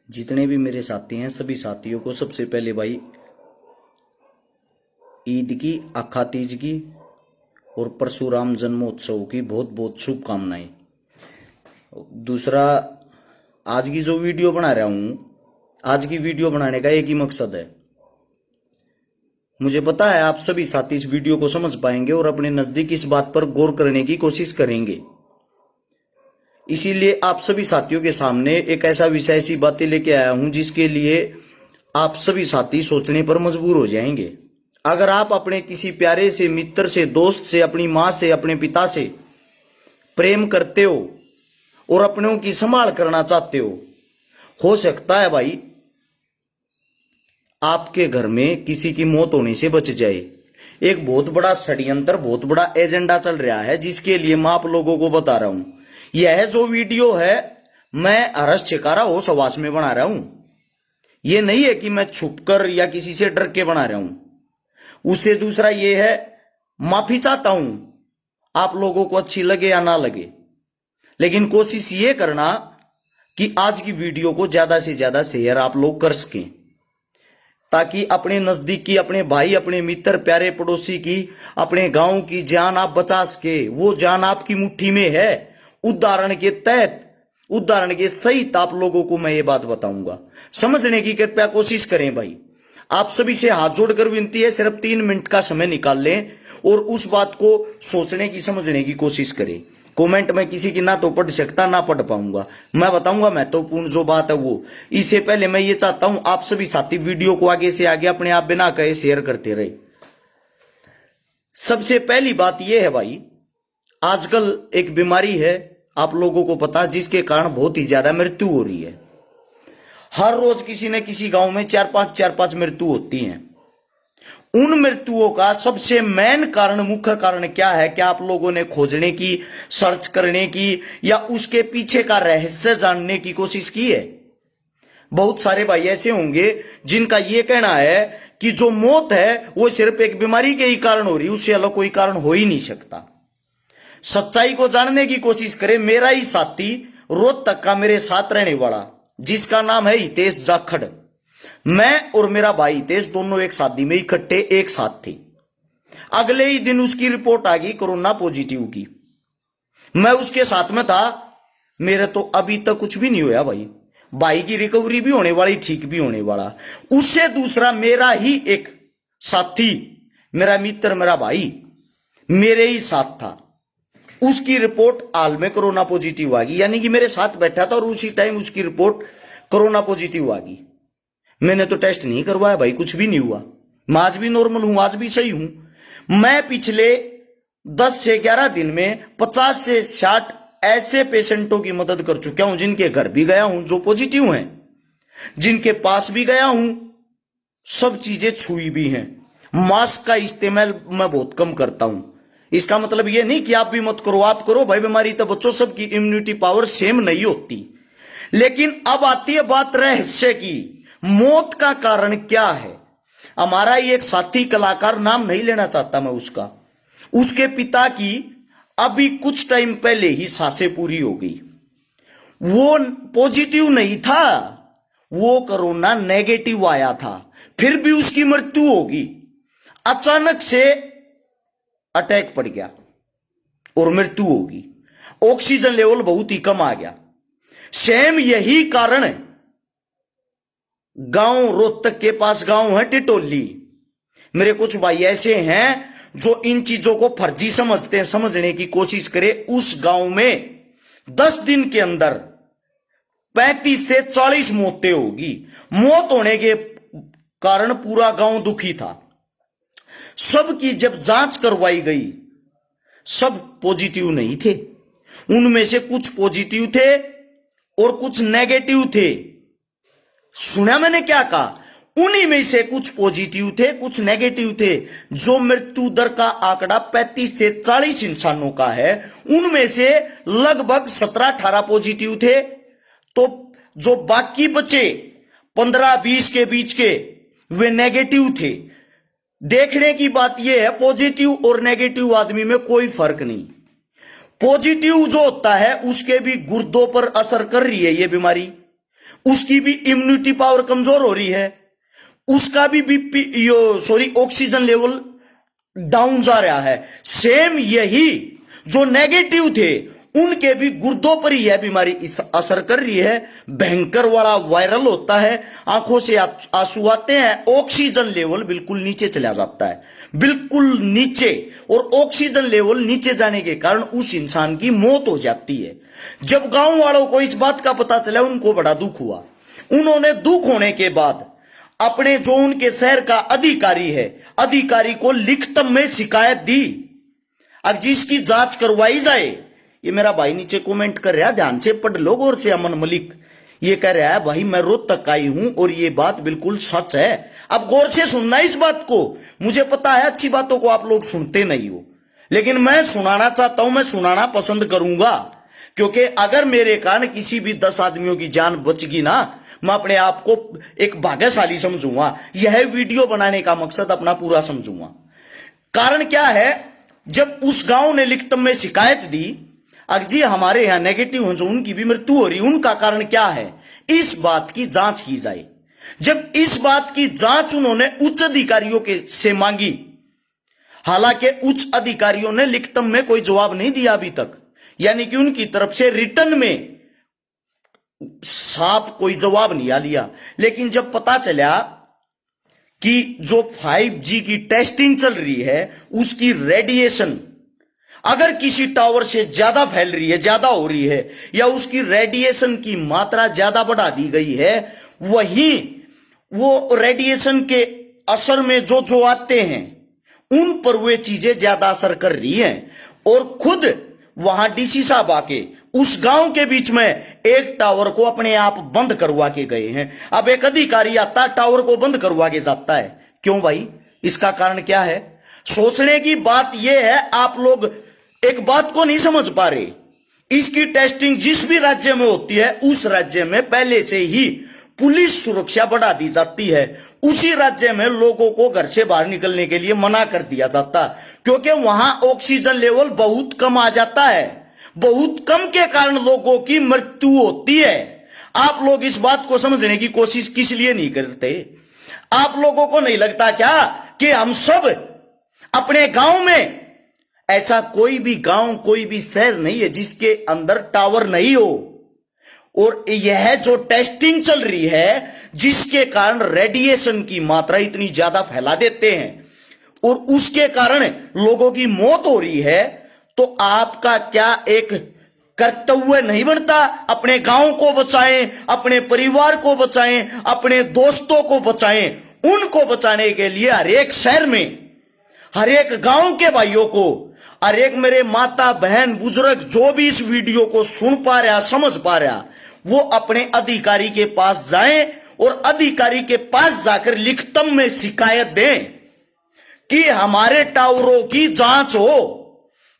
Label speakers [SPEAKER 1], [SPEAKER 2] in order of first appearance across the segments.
[SPEAKER 1] जितने भी मेरे साथी हैं सभी साथियों को सबसे पहले भाई ईद की, अखा तीज की और परशुराम जन्मोत्सव की बहुत बहुत शुभकामनाएं। दूसरा, आज की जो वीडियो बना रहा हूं, आज की वीडियो बनाने का एक ही मकसद है। मुझे पता है आप सभी साथी इस वीडियो को समझ पाएंगे और अपने नजदीक इस बात पर गौर करने की कोशिश करेंगे। इसीलिए आप सभी साथियों के सामने एक ऐसा विषय, ऐसी बातें लेके आया हूं जिसके लिए आप सभी साथी सोचने पर मजबूर हो जाएंगे। अगर आप अपने किसी प्यारे से मित्र से, दोस्त से, अपनी मां से, अपने पिता से प्रेम करते हो और अपनों की संभाल करना चाहते हो सकता है भाई आपके घर में किसी की मौत होने से बच जाए। एक बहुत बड़ा षड्यंत्र, बहुत बड़ा एजेंडा चल रहा है जिसके लिए मैं आप लोगों को बता रहा हूं। यह जो वीडियो है मैं हर्ष छिकारा होश आवास में बना रहा हूं। यह नहीं है कि मैं छुपकर या किसी से डर के बना रहा हूं। उससे दूसरा यह है, माफी चाहता हूं, आप लोगों को अच्छी लगे या ना लगे, लेकिन कोशिश ये करना कि आज की वीडियो को ज्यादा से ज्यादा शेयर आप लोग कर सकें, ताकि अपने नजदीक की, अपने भाई, अपने मित्र, प्यारे पड़ोसी की, अपने गांव की जान आप बचा सके। वो जान आपकी मुट्ठी में है। उदाहरण के तहत, उदाहरण के सहित आप लोगों को मैं ये बात बताऊंगा। समझने की कृपया कोशिश करें भाई। आप सभी से हाथ जोड़कर विनती है, सिर्फ 3 मिनट का समय निकाल लें और उस बात को सोचने की, समझने की कोशिश करें। कमेंट में किसी की ना तो पढ़ सकता, ना पढ़ पाऊंगा। मैं बताऊंगा महत्वपूर्ण जो बात है वो। इससे पहले मैं ये चाहता हूं आप सभी साथी वीडियो को आगे से आगे अपने आप बिना कहे शेयर करते रहे। सबसे पहली बात यह है भाई, आजकल एक बीमारी है, आप लोगों को पता, जिसके कारण बहुत ही ज्यादा मृत्यु हो रही है। हर रोज किसी न किसी गांव में 4-5 मृत्यु होती हैं। उन मृत्युओं का सबसे मेन कारण, मुख्य कारण क्या है? क्या आप लोगों ने खोजने की, सर्च करने की या उसके पीछे का रहस्य जानने की कोशिश की है? बहुत सारे भाई ऐसे होंगे जिनका यह कहना है कि जो मौत है वो सिर्फ एक बीमारी के ही कारण हो रही, उससे अलग कोई कारण हो ही नहीं सकता। सच्चाई को जानने की कोशिश करें। मेरा ही साथी, रोहतक का मेरे साथ रहने वाला, जिसका नाम है हितेश जाखड़, मैं और मेरा भाई हितेश दोनों एक शादी में इकट्ठे एक साथ थे। अगले ही दिन उसकी रिपोर्ट आ गई कोरोना पॉजिटिव की। मैं उसके साथ में था। मेरे तो अभी तक कुछ भी नहीं हुआ भाई। भाई की रिकवरी भी होने वाली, ठीक भी होने वाला। उससे दूसरा मेरा ही एक साथी, मेरा मित्र, मेरा भाई मेरे ही साथ था, उसकी रिपोर्ट हाल में कोरोना पॉजिटिव आ गई। यानी कि मेरे साथ बैठा था और उसी टाइम उसकी रिपोर्ट कोरोना पॉजिटिव आ गई। मैंने तो टेस्ट नहीं करवाया भाई, कुछ भी नहीं हुआ। मैं आज भी नॉर्मल हूं, आज भी सही हूं। मैं पिछले 10 से 11 दिन में 50 से 60 ऐसे पेशेंटों की मदद कर चुका हूं, जिनके घर भी गया हूं जो पॉजिटिव हैं, जिनके पास भी गया हूं, सब चीजें छुई भी हैं। मास्क का इस्तेमाल मैं बहुत कम करता हूं। इसका मतलब यह नहीं कि आप भी मत करो, आप करो भाई, बीमारी तो बच्चों, सबकी इम्यूनिटी पावर सेम नहीं होती। लेकिन अब आती है बात रहस्य की। मौत का कारण क्या है? हमारा ही एक साथी कलाकार, नाम नहीं लेना चाहता मैं उसका, उसके पिता की अभी कुछ टाइम पहले ही सांसें पूरी हो गई। वो पॉजिटिव नहीं था, वो कोरोना नेगेटिव आया था, फिर भी उसकी मृत्यु होगी। अचानक से अटैक पड़ गया और मृत्यु होगी। ऑक्सीजन लेवल बहुत ही कम आ गया। सेम यही कारण है। गांव, रोहतक के पास गांव है टिटोली। मेरे कुछ भाई ऐसे हैं जो इन चीजों को फर्जी समझते हैं। समझने की कोशिश करें। उस गांव में 10 दिन के अंदर 35 से 40 मौतें होगी। मौत होने के कारण पूरा गांव दुखी था। सबकी जब जांच करवाई गई, सब पॉजिटिव नहीं थे। उनमें से कुछ पॉजिटिव थे और कुछ नेगेटिव थे। सुना मैंने क्या कहा? उन्हीं में से कुछ पॉजिटिव थे, कुछ नेगेटिव थे। जो मृत्यु दर का आंकड़ा 35 से 40 इंसानों का है, उनमें से लगभग 17-18 पॉजिटिव थे। तो जो बाकी बचे 15-20 के बीच के, वे नेगेटिव थे। देखने की बात यह है, पॉजिटिव और नेगेटिव आदमी में कोई फर्क नहीं। पॉजिटिव जो होता है उसके भी गुर्दों पर असर कर रही है ये बीमारी। उसकी भी इम्यूनिटी पावर कमजोर हो रही है, उसका भी बीपी ऑक्सीजन लेवल डाउन जा रहा है। सेम यही जो नेगेटिव थे उनके भी गुर्दों पर ही यह बीमारी असर कर रही है। भयंकर वाला वायरल होता है, आंखों से आंसू आते हैं, ऑक्सीजन लेवल बिल्कुल नीचे चला जाता है, बिल्कुल नीचे। और ऑक्सीजन लेवल नीचे जाने के कारण उस इंसान की मौत हो जाती है। जब गांव वालों को इस बात का पता चला उनको बड़ा दुख हुआ। उन्होंने दुख होने के बाद अपने जो उनके शहर का अधिकारी है, अधिकारी को लिखित में शिकायत दी। अब जिसकी जांच करवाई जाए। ये मेरा भाई नीचे कमेंट कर रहा है, ध्यान से पढ़ लो गौर से। अमन मलिक ये कह रहा है, भाई मैं रोहतक आई हूं और ये बात बिल्कुल सच है। अब गौर से सुनना इस बात को। मुझे पता है अच्छी बातों को आप लोग सुनते नहीं हो, लेकिन मैं सुनाना चाहता हूं, मैं सुनाना पसंद करूंगा। क्योंकि अगर मेरे कारण किसी भी 10 आदमियों की जान बच गई ना, मैं अपने आप को एक भाग्यशाली समझूंगा। यह वीडियो बनाने का मकसद अपना पूरा समझूंगा। कारण क्या है, जब उस गांव ने लिखित में शिकायत दी, अजी हमारे यहां नेगेटिव जो उनकी भी मृत्यु हो रही, उनका कारण क्या है, इस बात की जांच की जाए। जब इस बात की जांच उन्होंने उच्च अधिकारियों के से मांगी, हालांकि उच्च अधिकारियों ने लिखित में कोई जवाब नहीं दिया अभी तक, यानी कि उनकी तरफ से रिटर्न में साफ कोई जवाब नहीं आ लिया। लेकिन जब पता चला कि जो 5G की टेस्टिंग चल रही है उसकी रेडिएशन अगर किसी टावर से ज्यादा फैल रही है, ज्यादा हो रही है, या उसकी रेडिएशन की मात्रा ज्यादा बढ़ा दी गई है, वहीं वो रेडिएशन के असर में जो जो आते हैं उन पर वे चीजें ज्यादा असर कर रही हैं। और खुद वहां डीसी साहब आके उस गांव के बीच में एक टावर को अपने आप बंद करवा के गए हैं। अब एक अधिकारी आता टावर को बंद करवा के जाता है, क्यों भाई? इसका कारण क्या है? सोचने की बात यह है, आप लोग एक बात को नहीं समझ पा रहे। इसकी टेस्टिंग जिस भी राज्य में होती है उस राज्य में पहले से ही पुलिस सुरक्षा बढ़ा दी जाती है। उसी राज्य में लोगों को घर से बाहर निकलने के लिए मना कर दिया जाता, क्योंकि वहां ऑक्सीजन लेवल बहुत कम आ जाता है। बहुत कम के कारण लोगों की मृत्यु होती है। आप लोग इस बात को समझने की कोशिश किस लिए नहीं करते? आप लोगों को नहीं लगता क्या कि हम सब अपने गांव में, ऐसा कोई भी गांव, कोई भी शहर नहीं है जिसके अंदर टावर नहीं हो? और यह जो टेस्टिंग चल रही है जिसके कारण रेडिएशन की मात्रा इतनी ज्यादा फैला देते हैं और उसके कारण लोगों की मौत हो रही है, तो आपका क्या एक कर्तव्य नहीं बनता? अपने गांव को बचाएं, अपने परिवार को बचाएं, अपने दोस्तों को बचाएं। उनको बचाने के लिए हर एक शहर में, हर एक गांव के भाइयों को, हर एक मेरे माता बहन बुजुर्ग जो भी इस वीडियो को सुन पा रहा, समझ पा रहा, वो अपने अधिकारी के पास जाएं और अधिकारी के पास जाकर लिखित में शिकायत दें कि हमारे टावरों की जांच हो,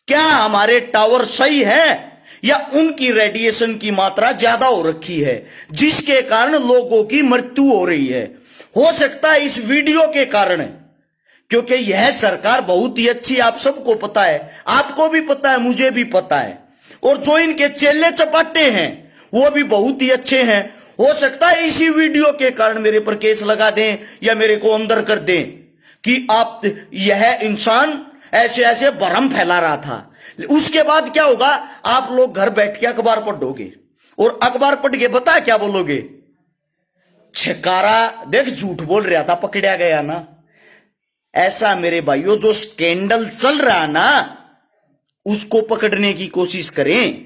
[SPEAKER 1] क्या हमारे टावर सही है या उनकी रेडिएशन की मात्रा ज्यादा हो रखी है जिसके कारण लोगों की मृत्यु हो रही है। हो सकता है इस वीडियो के कारण, क्योंकि यह सरकार बहुत ही अच्छी, आप सबको पता है, आपको भी पता है, मुझे भी पता है, और जो इनके चेले चपाटे हैं वो भी बहुत ही अच्छे हैं। हो सकता है इसी वीडियो के कारण मेरे पर केस लगा दें या मेरे को अंदर कर दें कि आप, यह इंसान ऐसे ऐसे भ्रम फैला रहा था। उसके बाद क्या होगा? आप लोग घर बैठ के अखबार पढ़ोगे और अखबार पढ़ के बता क्या बोलोगे? छकारा देख झूठ बोल रहा था, पकड़ा गया ना। ऐसा मेरे भाइयों जो स्कैंडल चल रहा ना उसको पकड़ने की कोशिश करें।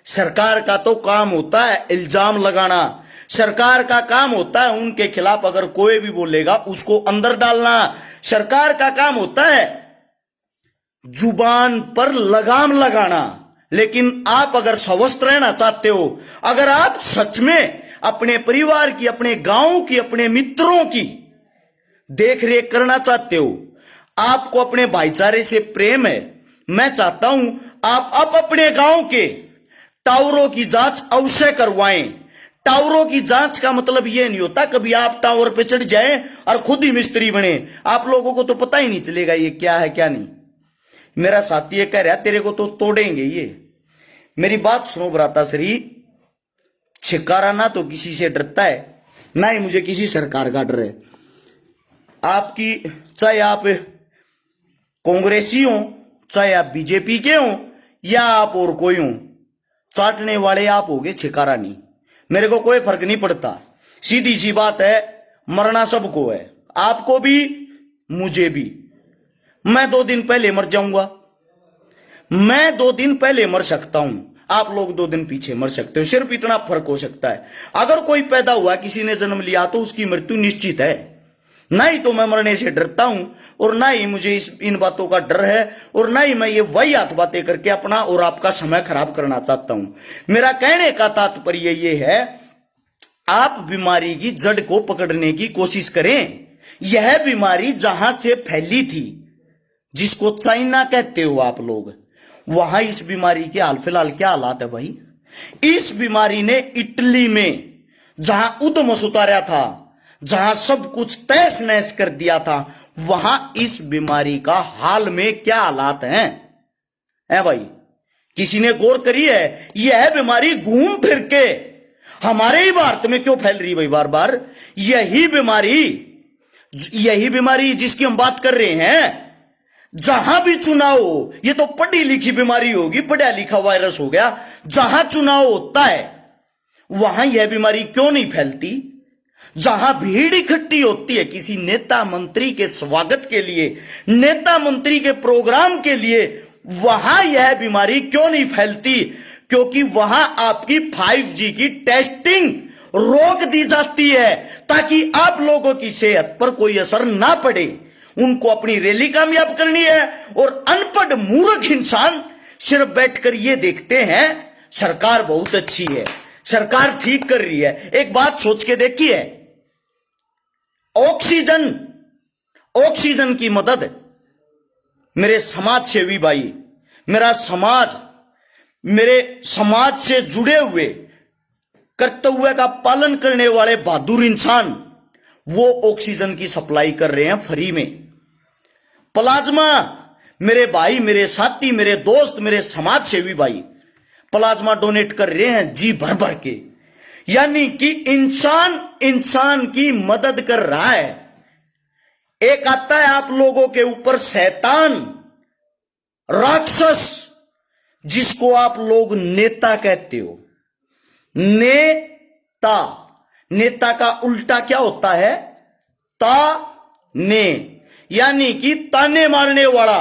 [SPEAKER 1] सरकार का तो काम होता है इल्जाम लगाना, सरकार का काम होता है उनके खिलाफ अगर कोई भी बोलेगा उसको अंदर डालना, सरकार का काम होता है जुबान पर लगाम लगाना। लेकिन आप अगर स्वस्थ रहना चाहते हो, अगर आप सच में अपने परिवार की, अपने गांव की, अपने मित्रों की देख रेख करना चाहते हो, आपको अपने भाईचारे से प्रेम है, मैं चाहता हूं आप अब अपने गांव के टावरों की जांच अवश्य करवाएं। टावरों की जांच का मतलब यह नहीं होता कभी आप टावर पे चढ़ जाएं और खुद ही मिस्त्री बने। आप लोगों को तो पता ही नहीं चलेगा ये क्या है क्या नहीं। मेरा साथी ये कह रहा है तेरे को तो तोड़ेंगे ये। मेरी बात सुनो भ्राता श्री, छिकारा ना तो किसी से डरता है, ना ही मुझे किसी सरकार का डर है। आपकी चाहे आप कांग्रेसी हो, चाहे आप बीजेपी के हो, या आप और कोई हो, चाटने वाले आप होगे, छिकारा नहीं। मेरे को कोई फर्क नहीं पड़ता। सीधी सी बात है, मरना सबको है, आपको भी मुझे भी। मैं 2 दिन पहले मर जाऊंगा, मैं 2 दिन पहले मर सकता हूं, आप लोग 2 दिन पीछे मर सकते हो। सिर्फ इतना फर्क हो सकता है। अगर कोई पैदा हुआ, किसी ने जन्म लिया, तो उसकी मृत्यु निश्चित है। ना ही तो मैं मरने से डरता हूं, और ना ही मुझे इन बातों का डर है, और ना ही मैं ये वही हाथ बातें करके अपना और आपका समय खराब करना चाहता हूं। मेरा कहने का तात्पर्य ये है, आप बीमारी की जड़ को पकड़ने की कोशिश करें। यह बीमारी जहां से फैली थी, जिसको चाइना कहते हो आप लोग, वहां इस बीमारी के हाल फिलहाल क्या हालात है भाई। इस बीमारी ने इटली में जहां उद्यम उतारा था, जहां सब कुछ तहस नहस कर दिया था, वहां इस बीमारी का हाल में क्या हालात हैं, है भाई। किसी ने गौर करी है, यह बीमारी घूम फिर के हमारे ही भारत में क्यों फैल रही भाई बार बार। यही बीमारी जिसकी हम बात कर रहे हैं, जहां भी चुनाव हो, ये तो पढ़ी लिखी बीमारी होगी, पढ़ा लिखा वायरस हो गया। जहां चुनाव होता है वहां यह बीमारी क्यों नहीं फैलती। जहां भीड़ इकट्ठी होती है किसी नेता मंत्री के स्वागत के लिए, नेता मंत्री के प्रोग्राम के लिए, वहां यह बीमारी क्यों नहीं फैलती। क्योंकि वहां आपकी 5G की टेस्टिंग रोक दी जाती है, ताकि आप लोगों की सेहत पर कोई असर ना पड़े। उनको अपनी रैली कामयाब करनी है, और अनपढ़ मूर्ख इंसान सिर्फ बैठकर ये देखते हैं सरकार बहुत अच्छी है, सरकार ठीक कर रही है। एक बात सोच के देखिए, ऑक्सीजन की मदद मेरे समाज सेवी भाई, मेरे समाज से जुड़े हुए, कर्तव्य का पालन करने वाले बहादुर इंसान, वो ऑक्सीजन की सप्लाई कर रहे हैं फ्री में। प्लाज्मा, मेरे भाई, मेरे साथी, मेरे दोस्त, मेरे समाज सेवी भाई प्लाज्मा डोनेट कर रहे हैं जी भर भर के। यानी कि इंसान की मदद कर रहा है। एक आता है आप लोगों के ऊपर शैतान, राक्षस, जिसको आप लोग नेता कहते हो। नेता का उल्टा क्या होता है, ताने, यानी कि ताने मारने वाला,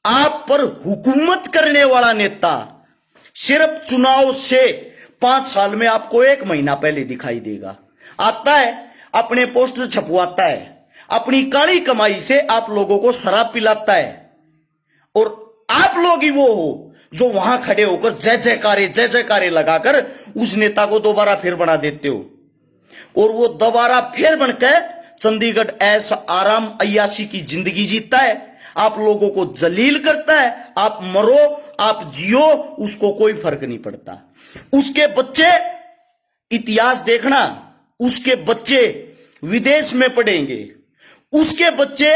[SPEAKER 1] आप पर हुकूमत करने वाला नेता। सिर्फ चुनाव से 5 साल में आपको 1 महीना पहले दिखाई देगा। आता है, अपने पोस्टर छपवाता है, अपनी काली कमाई से आप लोगों को शराब पिलाता है, और आप लोग ही वो हो जो वहां खड़े होकर जय जयकारे लगाकर उस नेता को दोबारा फिर बना देते हो। और वो दोबारा फिर बनकर चंडीगढ़ ऐसा आराम अय्याशी की जिंदगी जीता है, आप लोगों को जलील करता है। आप मरो, आप जियो, उसको कोई फर्क नहीं पड़ता। उसके बच्चे, इतिहास देखना, उसके बच्चे विदेश में पढ़ेंगे, उसके बच्चे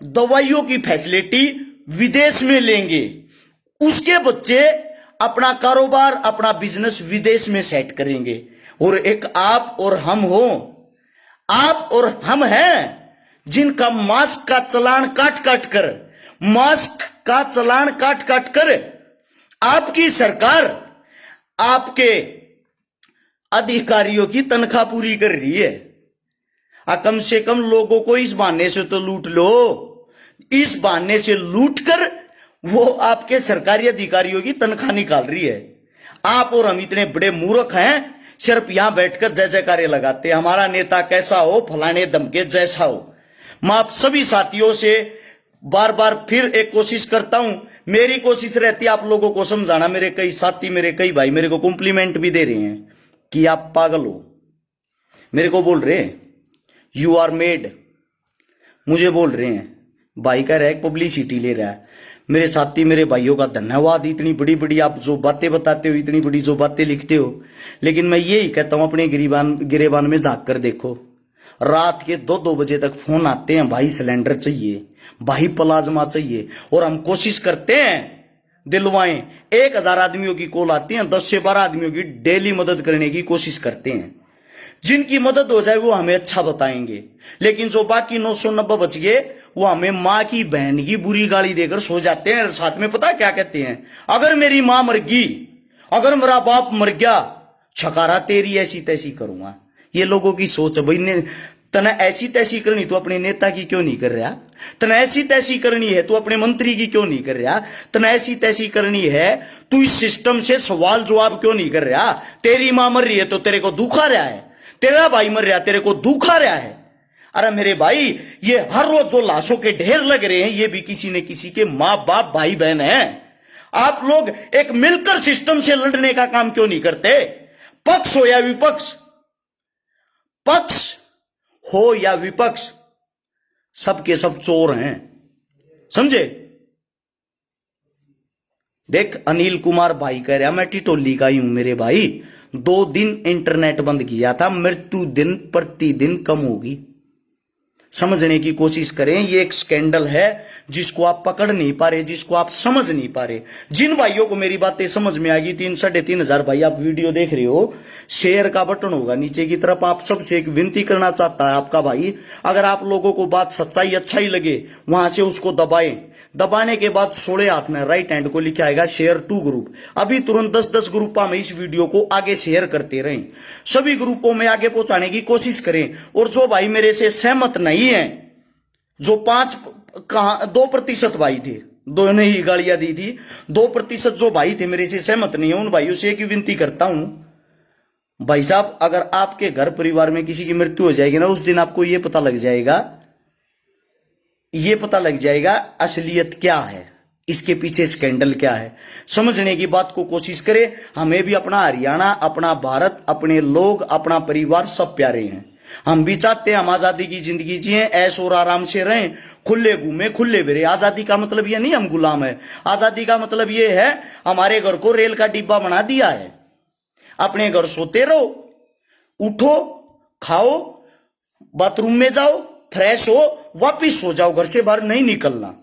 [SPEAKER 1] दवाइयों की फैसिलिटी विदेश में लेंगे, उसके बच्चे अपना कारोबार, अपना बिजनेस विदेश में सेट करेंगे। और एक आप और हम हो, आप और हम हैं जिनका मास्क का चालान काट काट कर आपकी सरकार आपके अधिकारियों की तनख्वाह पूरी कर रही है। कम से कम लोगों को इस बहाने से तो लूट लो। इस बहाने से लूट कर वो आपके सरकारी अधिकारियों की तनख्वाह निकाल रही है। आप और हम इतने बड़े मूर्ख हैं, सिर्फ यहां बैठकर जय जयकारे लगाते, हमारा नेता कैसा हो, फलाने धमके जैसा हो। मैं आप सभी साथियों से बार बार फिर एक कोशिश करता हूं, मेरी कोशिश रहती है आप लोगों को समझाना। मेरे कई साथी, मेरे कई भाई मेरे को कॉम्प्लीमेंट भी दे रहे हैं कि आप पागल हो। मेरे को बोल रहे हैं यू आर मेड, मुझे बोल रहे हैं भाई का रैक पब्लिसिटी ले रहा है। मेरे साथी, मेरे भाइयों का धन्यवाद। इतनी बड़ी बड़ी आप जो बातें बताते हो, इतनी बड़ी जो बातें लिखते हो, लेकिन मैं यही कहता हूं अपने गिरेबान में झांक कर देखो। रात के 2-2 बजे तक फोन आते हैं, भाई सिलेंडर चाहिए, भाई प्लाज्मा चाहिए, और हम कोशिश करते हैं दिलवाएं। 1000 आदमियों की कॉल आती है, 10 से 12 आदमियों की डेली मदद करने की कोशिश करते हैं। जिनकी मदद हो जाए वो हमें अच्छा बताएंगे, लेकिन जो बाकी 990 बच गए वो हमें माँ की बहन की बुरी गाली देकर सो जाते हैं। साथ में पता क्या कहते हैं, अगर मेरी माँ मर गई, अगर मेरा बाप मर गया, छकारा तेरी ऐसी तैसी करूंगा। ये लोगों की सोच है भाई। तना ऐसी तैसी करनी तो अपने नेता की क्यों नहीं कर रहा? तना ऐसी तैसी करनी है तो अपने मंत्री की क्यों नहीं कर रहा? तना ऐसी तैसी करनी है तू इस सिस्टम से सवाल जवाब क्यों नहीं कर रहा? तेरी मां मर रही है तो तेरे को दुख आ रहा है, तेरा भाई मर रहा तेरे को दुख आ रहा है। अरे मेरे भाई, ये हर रोज जो लाशों के ढेर लग रहे हैं ये भी किसी न किसी के माँ बाप भाई बहन हैं। आप लोग एक मिलकर सिस्टम से लड़ने का काम क्यों नहीं करते? पक्ष हो या विपक्ष, पक्ष हो या विपक्ष, सबके सब चोर हैं, समझे? देख अनिल कुमार भाई कह रहा मैं टिटोली का ही हूं मेरे भाई। 2 दिन इंटरनेट बंद किया था, मृत्यु दिन प्रतिदिन कम होगी। समझने की कोशिश करें, ये एक स्कैंडल है जिसको आप पकड़ नहीं पा रहे, जिसको आप समझ नहीं पा रहे। जिन भाइयों को मेरी बातें समझ में आ गई, 3-3.5 भाई आप वीडियो देख रहे हो, शेयर का बटन होगा नीचे की तरफ। आप सबसे एक विनती करना चाहता है आपका भाई, अगर आप लोगों को बात सच्चाई अच्छा ही लगे वहां से उसको दबाएं। दबाने के बाद 16 हाथ में राइट हैंड को लिखा आएगा शेयर टू ग्रुप। अभी तुरंत 10-10 ग्रुपों में इस वीडियो को आगे शेयर करते रहें, सभी ग्रुपों में आगे पहुंचाने की कोशिश करें। और जो भाई मेरे से सहमत नहीं है, जो 2% भाई थे, दोनों ही गालियां दी थी, 2% जो भाई थे मेरे से सहमत नहीं है, उन भाइयों से एक विनती करता हूं, भाई साहब अगर आपके घर परिवार में किसी की मृत्यु हो जाएगी ना, उस दिन आपको ये पता लग जाएगा असलियत क्या है, इसके पीछे स्कैंडल क्या है। समझने की बात को कोशिश करें। हमें भी अपना हरियाणा, अपना भारत, अपने लोग, अपना परिवार सब प्यारे हैं। हम भी चाहते हैं हम आजादी की जिंदगी जिए, ऐश और आराम से रहें, खुले घूमे खुले फिरे। आजादी का मतलब ये नहीं हम गुलाम है, आजादी का मतलब ये है हमारे घर को रेल का डिब्बा बना दिया है। अपने घर सोते रहो, उठो, खाओ, बाथरूम में जाओ, फ्रेश हो, वापिस सो जाओ, घर से बाहर नहीं निकलना।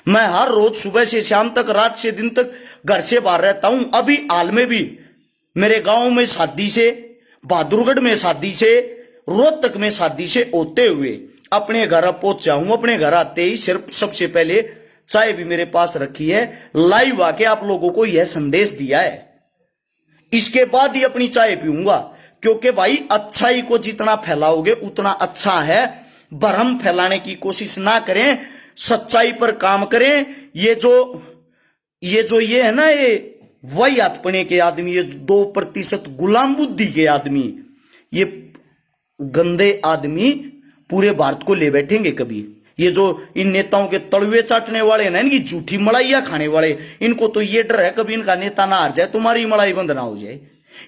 [SPEAKER 1] मैं हर रोज सुबह से शाम तक, रात से दिन तक घर से बाहर रहता हूं। अभी हाल में भी मेरे गांव में शादी से, बहादुरगढ़ में शादी से, रोहतक में शादी से होते हुए अपने घर पहुंचा हूं। अपने घर आते ही सिर्फ सबसे पहले चाय भी मेरे पास रखी है, लाइव आके आप लोगों को यह संदेश दिया है। इसके बाद ही अपनी चाय पीऊंगा, क्योंकि भाई अच्छाई को जितना फैलाओगे उतना अच्छा है। भ्रम फैलाने की कोशिश ना करें, सच्चाई पर काम करें। ये है ना, ये वही आत्मने के आदमी, ये 2% गुलाम बुद्धि के आदमी, ये गंदे आदमी पूरे भारत को ले बैठेंगे कभी। ये जो इन नेताओं के तलवे चाटने वाले ना, इनकी झूठी मलाइया खाने वाले, इनको तो ये डर है कभी इनका नेता ना हार जाए, तुम्हारी मलाई बंद ना हो जाए।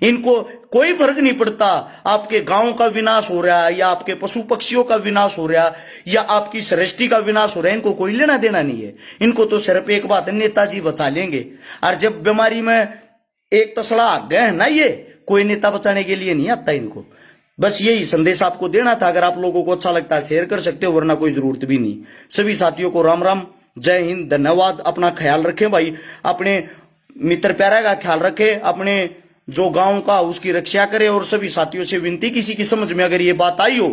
[SPEAKER 1] इनको कोई फर्क नहीं पड़ता आपके गांव का विनाश हो रहा है या आपके पशु पक्षियों का विनाश हो रहा है या आपकी सृष्टि का विनाश हो रहा है, इनको कोई लेना देना नहीं है। इनको तो सिर्फ एक बात है, नेताजी बचा लेंगे। और जब बीमारी में एक तसड़ा आ गए ना, ये कोई नेता बचाने के लिए नहीं आता इनको। बस यही संदेश आपको देना था। अगर आप लोगों को अच्छा लगता है शेयर कर सकते हो, वरना कोई जरूरत भी नहीं। सभी साथियों को राम राम, जय हिंद, धन्यवाद। अपना ख्याल रखें भाई, अपने मित्र प्यारा का ख्याल रखें, अपने जो गांव का उसकी रक्षा करे। और सभी साथियों से विनती, किसी की समझ में अगर ये बात आई हो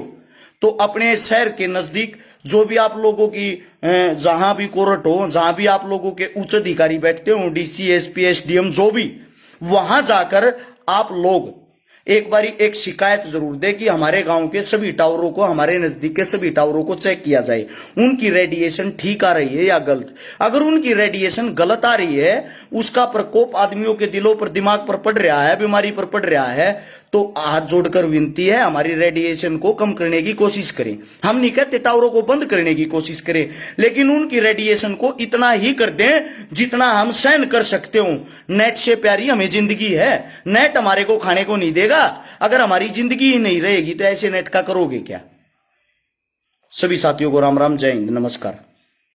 [SPEAKER 1] तो अपने शहर के नजदीक जो भी आप लोगों की जहां भी कोर्ट हो, जहां भी आप लोगों के उच्च अधिकारी बैठते हो, डीसी, एसपी, एसडीएम, जो भी, वहां जाकर आप लोग एक बारी एक शिकायत जरूर दे कि हमारे गांव के सभी टावरों को, हमारे नजदीक के सभी टावरों को चेक किया जाए, उनकी रेडिएशन ठीक आ रही है या गलत। अगर उनकी रेडिएशन गलत आ रही है, उसका प्रकोप आदमियों के दिलों पर, दिमाग पर पड़ रहा है, बीमारी पर पड़ रहा है, तो हाथ जोड़कर विनती है हमारी रेडिएशन को कम करने की कोशिश करें। हम नहीं कहते टावरों को बंद करने की कोशिश करें, लेकिन उनकी रेडिएशन को इतना ही कर दें जितना हम सहन कर सकते हो। नेट से प्यारी हमें जिंदगी है, नेट हमारे को खाने को नहीं देगा। अगर हमारी जिंदगी ही नहीं रहेगी तो ऐसे नेट का करोगे क्या। सभी साथियों को राम राम, जय हिंद, नमस्कार।